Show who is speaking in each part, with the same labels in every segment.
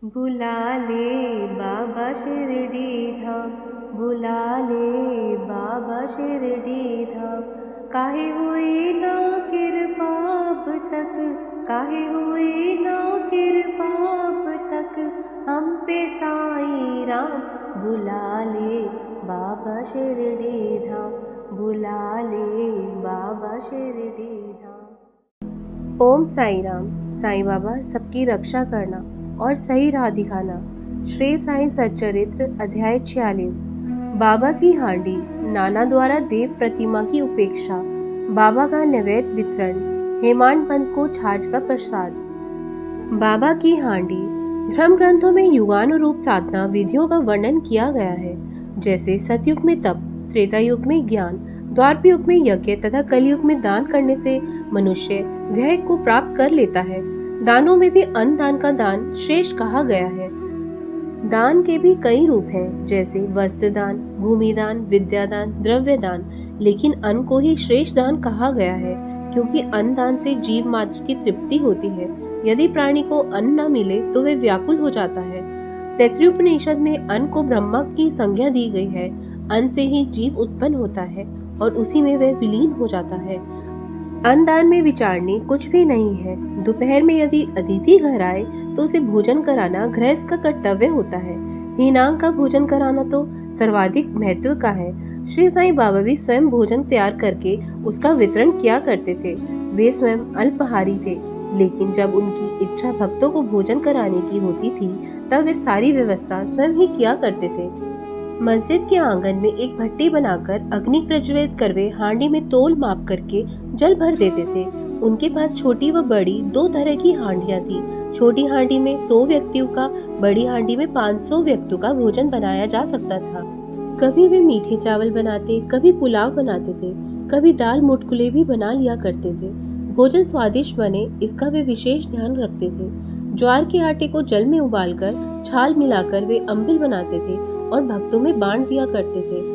Speaker 1: बुला ले बाबा शिरडी धाम, बुला ले बाबा शिरडी धाम। काहे हुई ना कृपा अब तक, काहे हुई ना कृपा अब तक हम पे साईं राम। बुला ले बाबा शिरडी धाम, बुला ले बाबा शिरडी धाम। ओम साईं राम। साईं बाबा सबकी रक्षा करना और सही राह दिखाना। श्री साईं सच्चरित्र अध्याय 46। बाबा की हांडी। नाना द्वारा देव प्रतिमा की उपेक्षा। बाबा का नैवेद्य वितरण। हेमांड पंत को छाछ का प्रसाद। बाबा की हांडी। धर्म ग्रंथों में युगानुरूप साधना विधियों का वर्णन किया गया है, जैसे सतयुग में तप, त्रेता युग में ज्ञान, द्वापर युग में यज्ञ तथा कलयुग में दान करने से मनुष्य ध्येय को प्राप्त कर लेता है। दानों में भी अन्न दान का दान श्रेष्ठ कहा गया है। दान के भी कई रूप हैं, जैसे वस्त्र दान, भूमि दान, विद्या दान, द्रव्य दान। लेकिन अन्न को ही श्रेष्ठ दान कहा गया है, क्योंकि अन्न दान से जीव मात्र की तृप्ति होती है। यदि प्राणी को अन्न न मिले तो वह व्याकुल हो जाता है। तैत्तिरीयोपनिषद में अन्न को ब्रह्मा की संज्ञा दी गई है। अन्न से ही जीव उत्पन्न होता है और उसी में वह विलीन हो जाता है। अन्नदान में विचारणी कुछ भी नहीं है। दोपहर में यदि अतिथि घर आए तो उसे भोजन कराना गृहस्थ का कर्तव्य होता है। हीनांग का भोजन कराना तो सर्वाधिक महत्व का है। श्री साईं बाबा भी स्वयं भोजन तैयार करके उसका वितरण किया करते थे। वे स्वयं अल्पाहारी थे, लेकिन जब उनकी इच्छा भक्तों को भोजन कराने की होती थी तब वे सारी व्यवस्था स्वयं ही किया करते थे। मस्जिद के आंगन में एक भट्टी बनाकर अग्नि प्रज्वलित कर वे हांडी में तोल माप करके जल भर देते थे। उनके पास छोटी व बड़ी दो तरह की हांडियां थी। छोटी हांडी में 100 व्यक्तियों का, बड़ी हांडी में 500 व्यक्तियों का भोजन बनाया जा सकता था। कभी वे मीठे चावल बनाते, कभी पुलाव बनाते थे, कभी दाल मुटकुले भी बना लिया करते थे। भोजन स्वादिष्ट बने इसका वे विशेष ध्यान रखते थे। ज्वार के आटे को जल में उबालकर छाल मिलाकर वे अम्बिल बनाते थे और भक्तों में बांट दिया करते थे।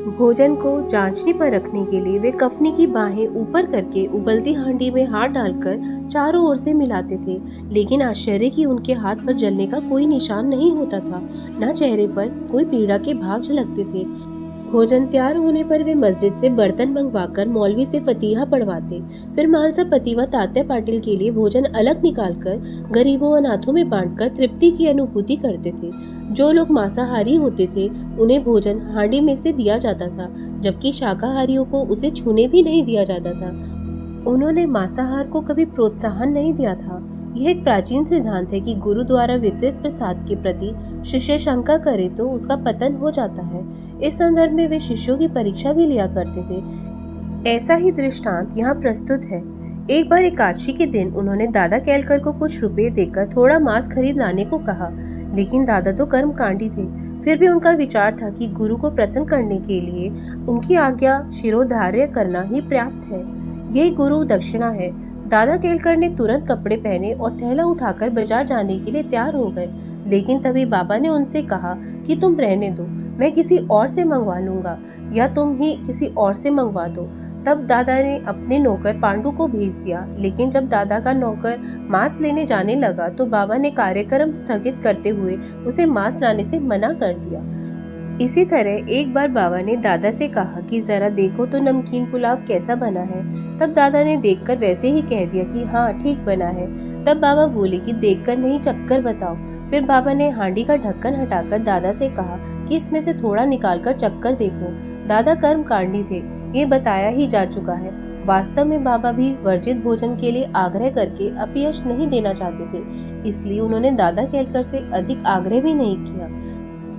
Speaker 1: भोजन को जांचने पर रखने के लिए वे कफनी की बाहें ऊपर करके उबलती हांडी में हाथ डालकर चारों ओर से मिलाते थे। लेकिन आश्चर्य कि उनके हाथ पर जलने का कोई निशान नहीं होता था, न चेहरे पर कोई पीड़ा के भाव झलकते थे। भोजन तैयार होने पर वे मस्जिद से बर्तन मंगवाकर मौलवी से फतीहा पढ़वाते। फिर मालसा पति व तात्या पाटिल के लिए भोजन अलग निकालकर गरीबों अनाथों में बांटकर तृप्ति की अनुभूति करते थे। जो लोग मांसाहारी होते थे उन्हें भोजन हांडी में से दिया जाता था, जबकि शाकाहारियों को उसे छूने भी नहीं दिया जाता था। उन्होंने मांसाहार को कभी प्रोत्साहन नहीं दिया था। यह एक प्राचीन सिद्धांत है कि गुरु द्वारा वितरित प्रसाद के प्रति शिष्य शंका करे तो उसका पतन हो जाता है। इस संदर्भ में वे शिष्यों की परीक्षा भी लिया करते थे। ऐसा ही दृष्टांत यहाँ प्रस्तुत है। एक बार एकादशी के दिन उन्होंने दादा केलकर को कुछ रुपए देकर थोड़ा मांस खरीद लाने को कहा, लेकिन दादा तो कर्मकांडी थे। फिर भी उनका विचार था कि गुरु को प्रसन्न करने के लिए उनकी आज्ञा शिरोधार्य करना ही पर्याप्त है। यही गुरु दक्षिणा है। दादा केलकर ने तुरंत कपड़े पहने और थैला उठाकर बाजार जाने के लिए तैयार हो गए। लेकिन तभी बाबा ने उनसे कहा कि तुम रहने दो, मैं किसी और से मंगवा लूंगा, या तुम ही किसी और से मंगवा दो। तब दादा ने अपने नौकर पांडु को भेज दिया। लेकिन जब दादा का नौकर मांस लेने जाने लगा तो बाबा ने कार्यक्रम स्थगित करते हुए उसे मांस लाने से मना कर दिया। इसी तरह एक बार बाबा ने दादा से कहा कि जरा देखो तो नमकीन पुलाव कैसा बना है। तब दादा ने देखकर वैसे ही कह दिया कि हाँ ठीक बना है। तब बाबा बोले कि देखकर नहीं चखकर बताओ। फिर बाबा ने हांडी का ढक्कन हटाकर दादा से कहा कि इसमें से थोड़ा निकालकर चखकर देखो। दादा कर्मकांडी थे, ये बताया ही जा चुका है। वास्तव में बाबा भी वर्जित भोजन के लिए आग्रह करके अपयश नहीं देना चाहते थे, इसलिए उन्होंने दादा केलकर से अधिक आग्रह भी नहीं किया।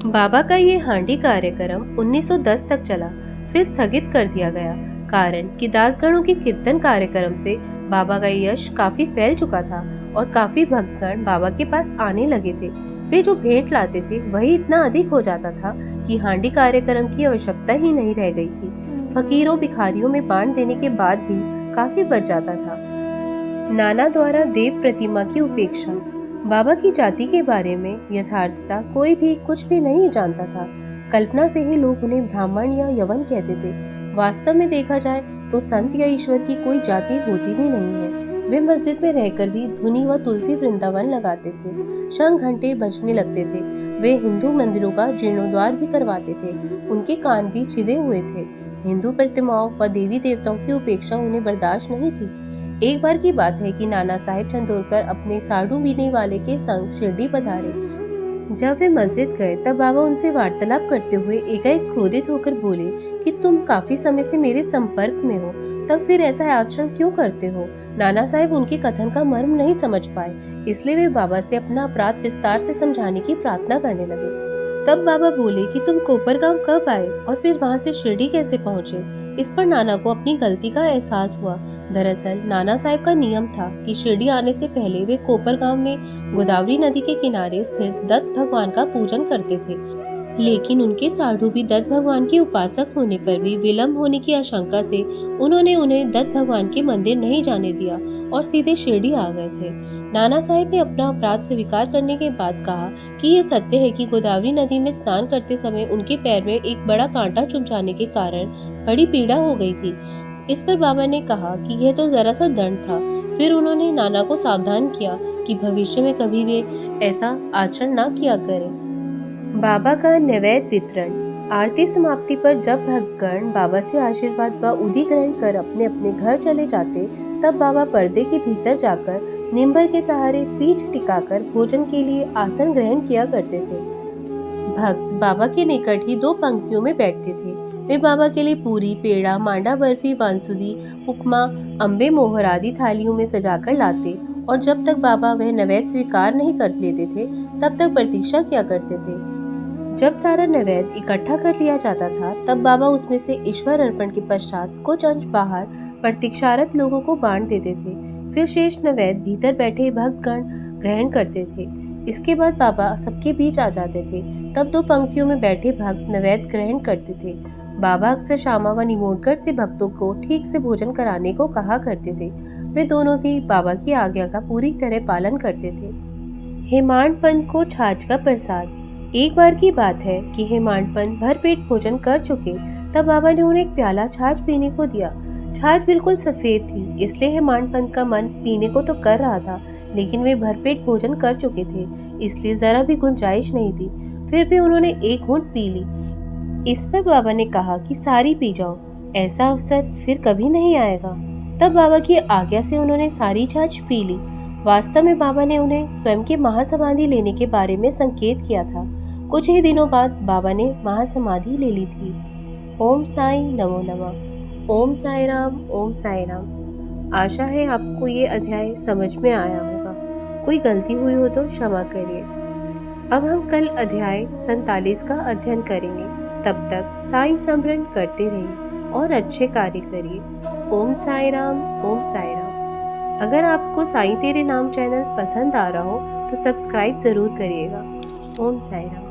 Speaker 1: बाबा का ये हांडी कार्यक्रम 1910 तक चला, फिर स्थगित कर दिया गया। कारण कि दासगणों के कीर्तन कार्यक्रम से बाबा का यश काफी फैल चुका था और काफी भक्तगण बाबा के पास आने लगे थे। वे जो भेंट लाते थे वही इतना अधिक हो जाता था कि हांडी कार्यक्रम की आवश्यकता ही नहीं रह गई थी। फकीरों भिखारियों में बांट देने के बाद भी काफी बच जाता था। नाना द्वारा देव प्रतिमा की उपेक्षा। बाबा की जाति के बारे में यथार्थता कोई भी कुछ भी नहीं जानता था। कल्पना से ही लोग उन्हें ब्राह्मण या यवन कहते थे। वास्तव में देखा जाए तो संत या ईश्वर की कोई जाति होती भी नहीं है। वे मस्जिद में रहकर भी धुनी व तुलसी वृंदावन लगाते थे। शंख घंटे बजने लगते थे। वे हिंदू मंदिरों का जीर्णोद्धार भी करवाते थे। उनके कान भी छिदे हुए थे। हिंदू प्रतिमाओं व देवी देवताओं की उपेक्षा उन्हें बर्दाश्त नहीं थी। एक बार की बात है कि नाना साहेब चंदोरकर अपने साड़ू बीने वाले के संग शिरडी पधारे। जब वे मस्जिद गए तब बाबा उनसे वार्तालाप करते हुए एकाएक क्रोधित होकर बोले कि तुम काफी समय से मेरे संपर्क में हो, तब फिर ऐसा आचरण क्यों करते हो। नाना साहेब उनके कथन का मर्म नहीं समझ पाए, इसलिए वे बाबा से अपना अपराध विस्तार से समझाने की प्रार्थना करने लगे। तब बाबा बोले कि तुम कोपरगांव कब आए और फिर वहां से शिरडी कैसे पहुंचे। इस पर नाना को अपनी गलती का एहसास हुआ। दरअसल नाना साहेब का नियम था कि शिरडी आने से पहले वे कोपरगांव में गोदावरी नदी के किनारे स्थित दत्त भगवान का पूजन करते थे, लेकिन उनके साधु भी दत्त भगवान के उपासक होने पर भी विलंब होने की आशंका से उन्होंने उन्हें दत्त भगवान के मंदिर नहीं जाने दिया और सीधे शिरडी आ गए थे। नाना साहेब ने अपना अपराध स्वीकार करने के बाद कहा कि ये सत्य है कि गोदावरी नदी में स्नान करते समय उनके पैर में एक बड़ा कांटा चुभ जाने के कारण बड़ी पीड़ा हो गई थी। इस पर बाबा ने कहा कि यह तो जरा सा दंड था। फिर उन्होंने नाना को सावधान किया कि भविष्य में कभी वे ऐसा आचरण न किया करें। बाबा का नैवेद्य वितरण। आरती समाप्ति पर जब भक्तगण बाबा से आशीर्वाद व उदी ग्रहण कर अपने अपने घर चले जाते, तब बाबा पर्दे के भीतर जाकर निम्बर के सहारे पीठ टिकाकर भोजन के लिए आसन ग्रहण किया करते थे। भक्त बाबा के निकट ही दो पंक्तियों में बैठते थे। वे बाबा के लिए पूरी, पेड़ा, मांडा, बर्फी, बांसुरी, उपमा, अम्बे, मोहर आदि थालियों में सजाकर लाते और जब तक बाबा वह नैवेद्य स्वीकार नहीं कर लेते थे तब तक प्रतीक्षा किया करते थे। जब सारा नैवेद्य इकट्ठा कर लिया जाता था तब बाबा उसमें से ईश्वर अर्पण के पश्चात कुछ अंश बाहर प्रतीक्षारत लोगों को बांट देते थे। फिर शेष नैवेद्य भीतर बैठे भक्तगण ग्रहण करते थे। इसके बाद बाबा सबके बीच आ जाते थे। तब दो पंक्तियों में बैठे भक्त नैवेद्य ग्रहण करते थे। बाबा अक्सर श्यामा व निमोडकर से भक्तों को ठीक से भोजन कराने को कहा करते थे। वे दोनों भी बाबा की आज्ञा का पूरी तरह पालन करते थे। हेमाड पंत को छाछ का प्रसाद। एक बार की बात है कि हेमाड पंत भरपेट भोजन कर चुके, तब बाबा ने उन्हें एक प्याला छाछ पीने को दिया। छाछ बिल्कुल सफेद थी, इसलिए हेमाड पंत का मन पीने को तो कर रहा था, लेकिन वे भरपेट भोजन कर चुके थे, इसलिए जरा भी गुंजाइश नहीं थी। फिर भी उन्होंने एक घूंट पी ली। इस पर बाबा ने कहा कि सारी पी जाओ, ऐसा अवसर फिर कभी नहीं आएगा। तब बाबा की आज्ञा से उन्होंने सारी छाछ पी ली। वास्तव में बाबा ने उन्हें स्वयं के महासमाधि लेने के बारे में संकेत किया था। कुछ ही दिनों बाद बाबा ने महासमाधि ले ली थी। ओम साई नमो नमः। ओम साई राम, ओम साई राम। आशा है आपको ये अध्याय समझ में आया होगा। कोई गलती हुई हो तो क्षमा करिए। अब हम कल अध्याय 47 का अध्ययन करेंगे। तब तक साई स्मरण करते रहिए और अच्छे कार्य करिए। ओम साई राम, ओम साई राम। अगर आपको साई तेरे नाम चैनल पसंद आ रहा हो तो सब्सक्राइब जरूर करिएगा। ओम साई राम।